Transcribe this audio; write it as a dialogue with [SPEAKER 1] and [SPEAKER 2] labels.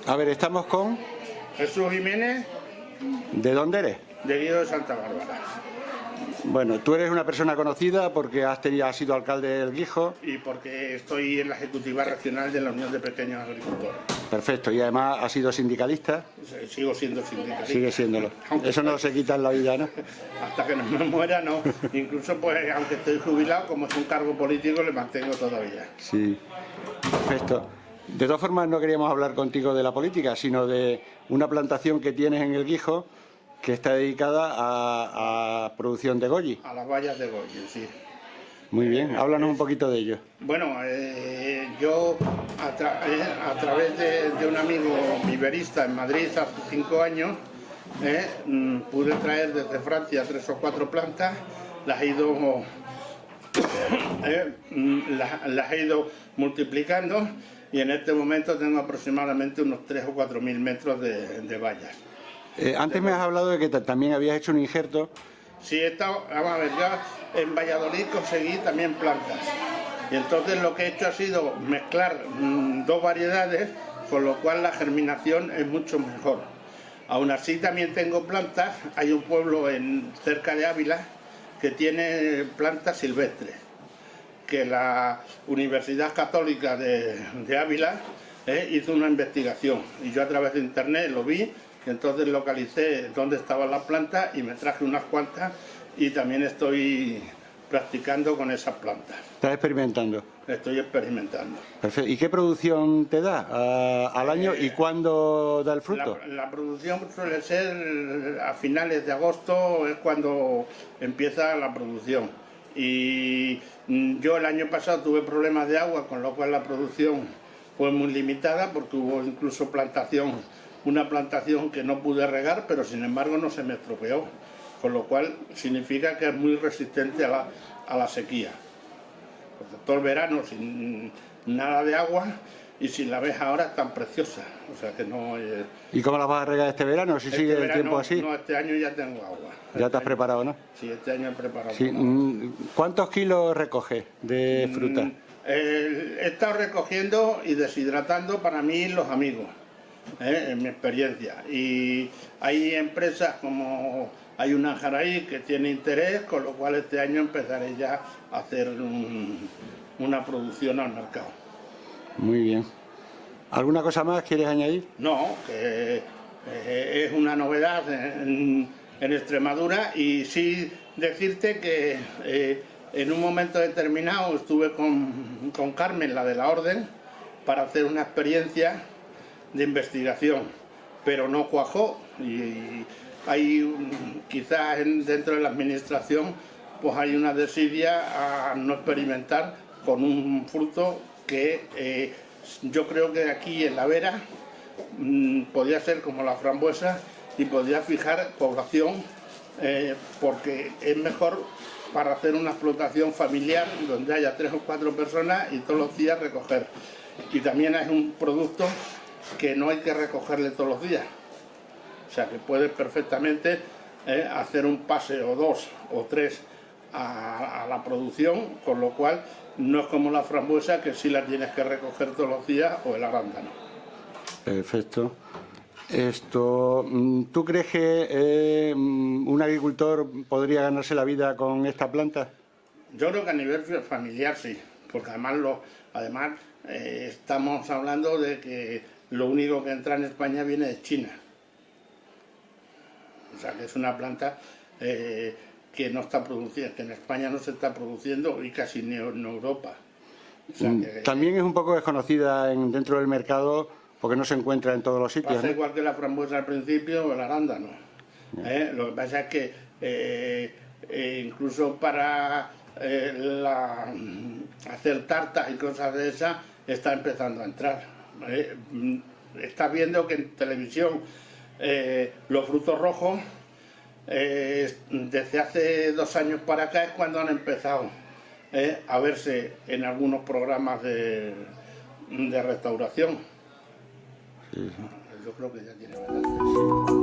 [SPEAKER 1] A ver, estamos con...
[SPEAKER 2] Jesús Jiménez,
[SPEAKER 1] ¿De dónde eres?
[SPEAKER 2] de Guido de Santa Bárbara.
[SPEAKER 1] Bueno, tú eres una persona conocida porque has sido alcalde del Guijo.
[SPEAKER 2] Y porque estoy en la Ejecutiva Regional de la Unión de Pequeños Agricultores.
[SPEAKER 1] Perfecto, y además has sido sindicalista.
[SPEAKER 2] Sigo siendo sindicalista.
[SPEAKER 1] Sigue siéndolo.
[SPEAKER 2] Aunque
[SPEAKER 1] Eso no se quita en la vida, ¿no?
[SPEAKER 2] hasta que no me muera, no. Incluso, pues, aunque estoy jubilado, como es un cargo político, le mantengo todavía.
[SPEAKER 1] Sí, perfecto. De todas formas, no queríamos hablar contigo de la política, sino de una plantación que tienes en el Guijo que está dedicada a producción de goji.
[SPEAKER 2] A las vallas de Goya, sí.
[SPEAKER 1] Muy bien, háblanos un poquito de ello.
[SPEAKER 2] Bueno, yo a través de un amigo viverista en Madrid hace 5 años, pude traer desde Francia 3 o 4 plantas, las he ido multiplicando y en este momento tengo aproximadamente unos 3 o 4 mil metros de vallas.
[SPEAKER 1] Antes me has hablado de que también habías hecho un injerto.
[SPEAKER 2] Sí, vamos a ver, yo en Valladolid conseguí también plantas. Y entonces lo que he hecho ha sido mezclar 2 variedades, con lo cual la germinación es mucho mejor. Aún así también tengo plantas, hay un pueblo cerca de Ávila que tiene plantas silvestres, que la Universidad Católica de Ávila hizo una investigación y yo a través de internet lo vi. Y entonces localicé dónde estaban las plantas y me traje unas cuantas y también estoy practicando con esas plantas.
[SPEAKER 1] ¿Estás experimentando?
[SPEAKER 2] Estoy experimentando.
[SPEAKER 1] Perfecto. ¿Y qué producción te da al año y cuándo da el fruto?
[SPEAKER 2] La producción suele ser a finales de agosto, es cuando empieza la producción. Y yo el año pasado tuve problemas de agua, con lo cual la producción fue muy limitada porque hubo incluso una plantación que no pude regar, pero sin embargo no se me estropeó, con lo cual significa que es muy resistente a la sequía. Porque todo el verano sin nada de agua y si la ves ahora es tan preciosa, o sea que no...
[SPEAKER 1] ¿Y cómo la vas a regar este verano, si sigue el tiempo así?
[SPEAKER 2] No, este año ya tengo agua.
[SPEAKER 1] Ya te has preparado, ¿no?
[SPEAKER 2] Sí, este año he preparado.
[SPEAKER 1] Sí. ¿Cuántos kilos recoges de fruta?
[SPEAKER 2] He estado recogiendo y deshidratando para mí los amigos. En mi experiencia, y hay empresas como hay una Jaraí que tiene interés, con lo cual este año empezaré ya a hacer una producción al mercado.
[SPEAKER 1] Muy bien. ¿Alguna cosa más quieres añadir?
[SPEAKER 2] No, que es una novedad en Extremadura, y sí decirte que en un momento determinado estuve con Carmen, la de la Orden, para hacer una experiencia de investigación, pero no cuajó y hay quizás dentro de la administración pues hay una desidia a no experimentar con un fruto que yo creo que aquí en la Vera podía ser como la frambuesa y podía fijar población porque es mejor para hacer una explotación familiar donde haya 3 o 4 personas y todos los días recoger. Y también es un producto que no hay que recogerle todos los días, o sea que puedes perfectamente hacer un pase o 2 o 3 a la producción, con lo cual no es como la frambuesa que sí la tienes que recoger todos los días, o el arándano.
[SPEAKER 1] Perfecto. ¿Tú crees que un agricultor podría ganarse la vida con esta planta?
[SPEAKER 2] Yo creo que a nivel familiar sí, porque además estamos hablando de que lo único que entra en España viene de China. O sea que es una planta que no está produciendo, que en España no se está produciendo y casi ni en Europa. O sea que,
[SPEAKER 1] también es un poco desconocida dentro del mercado porque no se encuentra en todos los sitios.
[SPEAKER 2] Pasa
[SPEAKER 1] ¿no?
[SPEAKER 2] igual que la frambuesa al principio o el arándano. Lo que pasa es que incluso para hacer tartas y cosas de esas está empezando a entrar. Estás viendo que en televisión los frutos rojos desde hace 2 años para acá es cuando han empezado a verse en algunos programas de restauración.
[SPEAKER 1] Sí.
[SPEAKER 2] Yo creo que ya tiene bastante.